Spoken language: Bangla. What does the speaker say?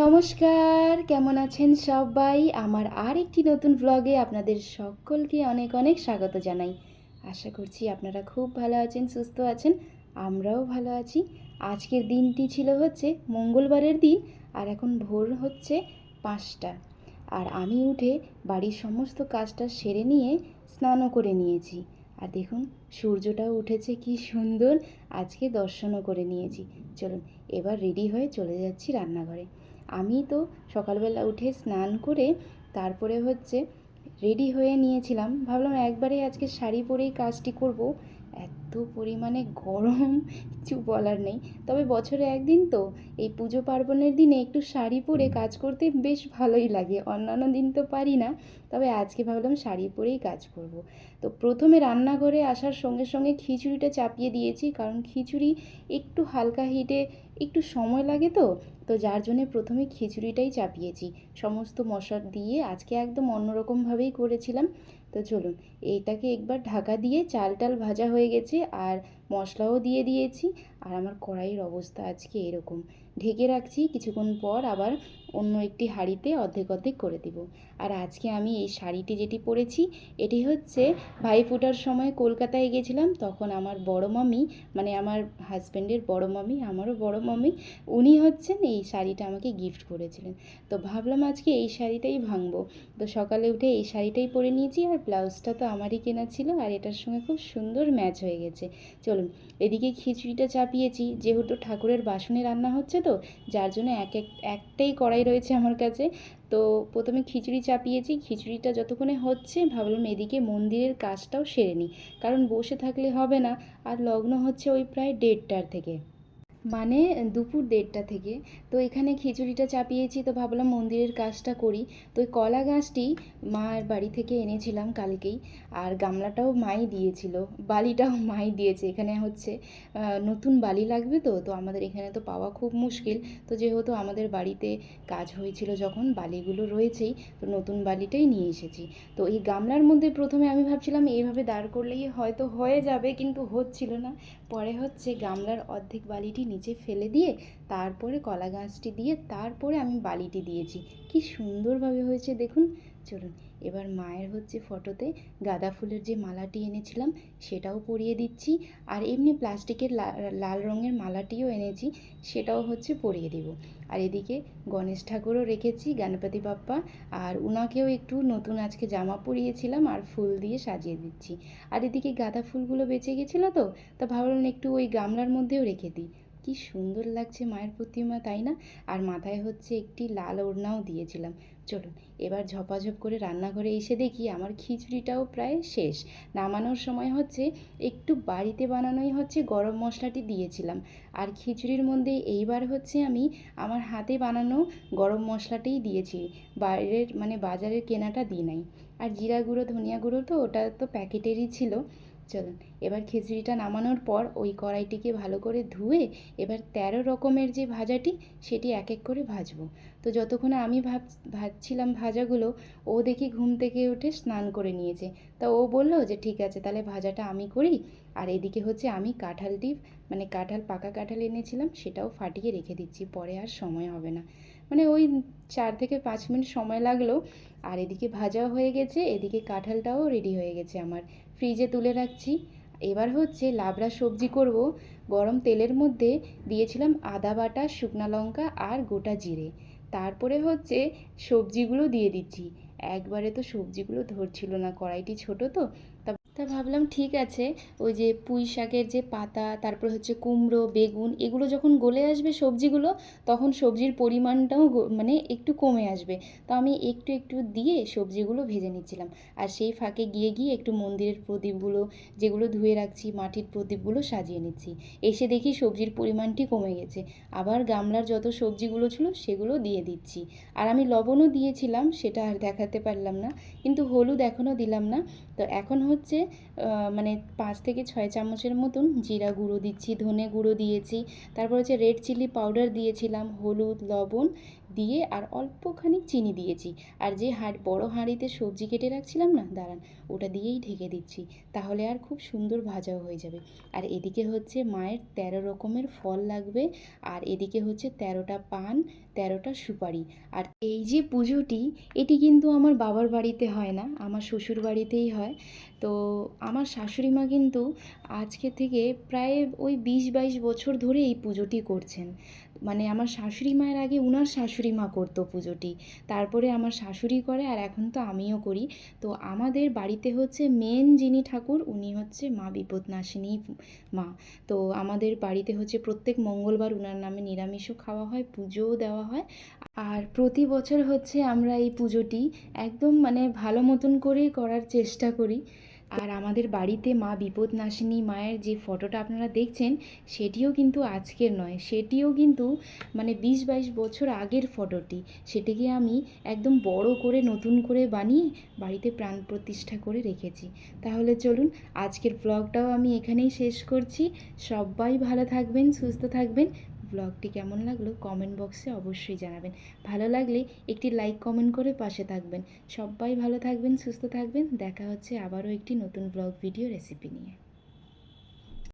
নমস্কার, কেমন আছেন সবাই? আমার আরেকটি নতুন ভ্লগে আপনাদের সকলকে অনেক অনেক স্বাগত জানাই। আশা করছি আপনারা খুব ভালো আছেন, সুস্থ আছেন। আমরাও ভালো আছি। আজকের দিনটি ছিল হচ্ছে মঙ্গলবারের দিন, আর এখন ভোর হচ্ছে 5টা। আর আমি উঠে বাড়ির সমস্ত কাজটা সেরে নিয়ে স্নানও করে নিয়েছি। আর দেখুন সূর্যটাও উঠেছে, কি সুন্দর। আজকে দর্শনও করে নিয়েছি। চলুন এবার রেডি হয়ে চলে যাচ্ছি রান্নাঘরে। আমি তো সকালবেলা উঠে স্নান করে তারপরে হচ্ছে রেডি হয়ে নিয়েছিলাম। ভাবলাম একবারে আজকে শাড়ি পরেই কাজটি করব। এত পরিমাণে গরম, কিছু বলার নেই। তবে বছরে একদিন তো, এই পুজো পার্বণের দিনে একটু শাড়ি পরে কাজ করতে বেশ ভালোই লাগে। অন্যান্য দিন তো পারি না, তবে আজকে ভাবলাম শাড়ি পরেই কাজ করব। তো প্রথমে রান্নাঘরে আসার সঙ্গে সঙ্গে খিচুড়িটা চাপিয়ে দিয়েছি, কারণ খিচুড়ি একটু হালকা হিটে একটু সময় লাগে, তো যার জন্যে প্রথমে খিচুড়িটাই চাপিয়েছি সমস্ত মশলা দিয়ে। আজকে একদম অন্যরকমভাবেই করেছিলাম। তো চলুন এইটাকে একবার ঢাকা দিয়ে, চাল টাল ভাজা হয়ে গেছে আর মশলাও দিয়ে দিয়েছি। আর আমার কড়াইয়ের অবস্থা আজকে এরকম। ঢেকে রাখছি, কিছুক্ষণ পর আবার অন্য একটি হাঁড়িতে অর্ধেক অর্ধেক করে দেব। আর আজকে আমি এই শাড়িটি যেটি পরেছি, এটি হচ্ছে ভাইফোঁটার সময় কলকাতায় গেছিলাম, তখন আমার বড় মামি, মানে আমার হাজব্যান্ডের বড় মামি, আমারও বড় মামি, উনি হচ্ছেন এই শাড়িটা আমাকে গিফট করেছিলেন। তো ভাবলাম আজকে এই শাড়িটাই ভাঙবো। তো সকালে উঠে এই শাড়িটাই পরে নিয়েছি, আর ব্লাউজটা তো আমারই কেনা ছিল, আর এটার সঙ্গে খুব সুন্দর ম্যাচ হয়ে গেছে। চলুন এদিকে খিচুড়িটা চাপিয়েছি, যেহেতু ঠাকুরের বাসনে রান্না হচ্ছে, তো যার জন্য একটাই কড়াই রয়েছে আমার কাছে। তো প্রথমে খিচুড়ি চাপিয়েছি, খিচুড়িটা যতক্ষণে হচ্ছে ভাবলাম এদিকে মন্দিরের কাজটাও সেরে নিই, কারণ বসে থাকলে হবে না। আর লগ্ন হচ্ছে ওই প্রায় 1:30টার থেকে, মানে দুপুর 1:30টা থেকে। তো এখানে খিচুড়িটা চাপিয়েছি, তো ভাবলাম মন্দিরের কাজটা করি। তো ওই কলা গাছটি মার বাড়ি থেকে এনেছিলাম কালকেই, আর গামলাটাও মাই দিয়েছিল, বালিটাও মাই দিয়েছে। এখানে হচ্ছে নতুন বালি লাগবে, তো আমাদের এখানে তো পাওয়া খুব মুশকিল। তো যেহেতু আমাদের বাড়িতে কাজ হয়েছিল যখন, বালিগুলো রয়েছেই, তো নতুন বালিটাই নিয়ে এসেছি। তো এই গামলার মধ্যে প্রথমে আমি ভাবছিলাম এইভাবে দাঁড় করলেই হয়তো হয়ে যাবে, কিন্তু হচ্ছিল না। পরে হচ্ছে গামলার অর্ধেক বালিটি নিচে ফেলে দিয়ে তারপরে কলা গাছটি দিয়ে তারপরে আমি বালিটি দিয়েছি। কি সুন্দরভাবে হয়েছে দেখুন। চলুন এবার মায়ের হচ্ছে ফটোতে গাঁদা ফুলের যে মালাটি এনেছিলাম সেটাও পরিয়ে দিচ্ছি, আর এমনি প্লাস্টিকের লাল রঙের মালাটিও এনেছি, সেটাও হচ্ছে পরিয়ে দেব। আর এদিকে গণেশ ঠাকুরও রেখেছি, গণপতি বাপ্পা, আর উনাকেও একটু নতুন আজকে জামা পরিয়েছিলাম আর ফুল দিয়ে সাজিয়ে দিচ্ছি। আর এদিকে গাঁদা ফুলগুলো বেঁচে গেছিলো, তো ভাবলাম একটু ওই গামলার মধ্যেও রেখে দিই। কি সুন্দর লাগছে মায়ের প্রতিমা, তাই না? আর মাথায় হচ্ছে একটি লাল ওড়নাও দিয়েছিলাম। চলুন এবার ঝপাঝপ করে রান্নাঘরে এসে দেখি আমার খিচুড়িটাও প্রায় শেষ। নামানোর সময় হচ্ছে একটু বাড়িতে বানানোই হচ্ছে গরম মশলাটি দিয়েছিলাম, আর খিচুড়ির মধ্যে এইবার হচ্ছে আমি আমার হাতে বানানো গরম মশলাটাই দিয়েছি, বাইরের মানে বাজারের কেনাটা দিই নাই। আর জিরা গুঁড়ো, ধনিয়া গুঁড়ো তো ওটা তো প্যাকেটেরই ছিল। চলুন এবার খিচুড়িটা নামানোর পর ওই কড়াইটিকে ভালো করে ধুয়ে এবার 13 রকমের যে ভাজাটি সেটি এক এক করে ভাজবো। তো যতক্ষণে আমি ভাজছিলাম ভাজাগুলো, ও দেখি ঘুম থেকে উঠে স্নান করে নিয়েছে। তা ও বললো যে ঠিক আছে তাহলে ভাজাটা আমি করি। আর এদিকে হচ্ছে আমি কাঁঠালটি, মানে কাঁঠাল, পাকা কাঁঠাল এনেছিলাম, সেটাও ফাটিয়ে রেখে দিচ্ছি, পরে আর সময় হবে না। মানে ওই 4 থেকে 5 মিনিট সময় লাগলো। আর এদিকে ভাজাও হয়ে গেছে, এদিকে কাঁঠালটাও রেডি হয়ে গেছে আমার, ফ্রিজে তুলে রাখছি। এবার হচ্ছে লাবড়া সবজি করব। গরম তেলের মধ্যে দিয়েছিলাম আদা বাটা, শুকনো লঙ্কা আর গোটা জিরে। তারপরে হচ্ছে সবজিগুলো দিয়ে দিচ্ছি। একবারে তো সবজিগুলো ধরছিল না, কড়াইটি ছোট তো। তা ভাবলাম ঠিক আছে, ওই যে পুঁই শাকের যে পাতা, তারপর হচ্ছে কুমড়ো, বেগুন, এগুলো যখন গলে আসবে সবজিগুলো, তখন সবজির পরিমাণটাও মানে একটু কমে আসবে। তো আমি একটু একটু দিয়ে সবজিগুলো ভেজে নিচ্ছিলাম, আর সেই ফাঁকে গিয়ে গিয়ে একটু মন্দিরের প্রদীপগুলো, যেগুলো ধুয়ে রাখছি, মাটির প্রদীপগুলো সাজিয়ে নিচ্ছি। এসে দেখি সবজির পরিমাণটি কমে গেছে। আবার গামলার যত সবজিগুলো ছিল সেগুলো দিয়ে দিচ্ছি। আর আমি লবণও দিয়েছিলাম, সেটা আর দেখাতে পারলাম না, কিন্তু হলুদ এখনও দিলাম না। তো এখন হচ্ছে মানে 5 থেকে 6 চামচের মতন জিরা গুঁড়ো দিচ্ছি, ধনে গুঁড়ো দিয়েছি, তারপর হচ্ছে রেড চিলি পাউডার দিয়েছিলাম, হলুদ, লবণ দিয়ে আর অল্পখানি চিনি দিয়েছি। আর যে বড় হাঁড়িতে সবজি কেটে রাখছিলাম না, দাঁড়ান, ওটা দিয়েই ঢেকে দিচ্ছি, তাহলে আর খুব সুন্দর ভাজাও হয়ে যাবে। আর এদিকে হচ্ছে মায়ের 13 রকমের ফল লাগবে, আর এদিকে হচ্ছে 13টা পান, 13টা সুপারি। আর এই যে পুজোটি, এটি কিন্তু আমার বাবার বাড়িতে হয় না, আমার শ্বশুর বাড়িতেই হয়। তো আমার শাশুড়ি মা কিন্তু আজকে থেকে প্রায় ওই 20-22 বছর ধরে এই পুজোটি করছেন। মানে আমার শাশুড়ি মায়ের আগে উনার শাশুড়ি মা করতো পুজোটি, তারপরে আমার শাশুড়ি করে, আর এখন তো আমিও করি। তো আমাদের বাড়িতে হচ্ছে মেন যিনি ঠাকুর উনি হচ্ছে মা বিপদনাশিনী মা। তো আমাদের বাড়িতে হচ্ছে প্রত্যেক মঙ্গলবার উনার নামে নিরামিষও খাওয়া হয়, পুজোও দেওয়া হয়। আর প্রতি বছর হচ্ছে আমরা এই পুজোটি একদম মানে ভালো মতন করেই করার চেষ্টা করি। আর আমাদের বাড়িতে মা বিপদনাশিনী মায়ের যে ফটোটা আপনারা দেখছেন, সেটিও কিন্তু আজকের নয়, সেটিও কিন্তু মানে 20-22 বছর আগের ফটোটি। সেটিকে আমি একদম বড় করে নতুন করে বানিয়ে বাড়িতে প্রাণ প্রতিষ্ঠা করে রেখেছি। তাহলে চলুন, আজকের ব্লগটাও আমি এখানেই শেষ করছি। সবাই ভালো থাকবেন, সুস্থ থাকবেন। ব্লগটি কেমন লাগলো কমেন্ট বক্সে অবশ্যই জানাবেন। ভালো লাগলে একটি লাইক কমেন্ট করে পাশে থাকবেন। সবাই ভালো থাকবেন, সুস্থ থাকবেন। দেখা হচ্ছে আবারও একটি নতুন ব্লগ ভিডিও রেসিপি নিয়ে।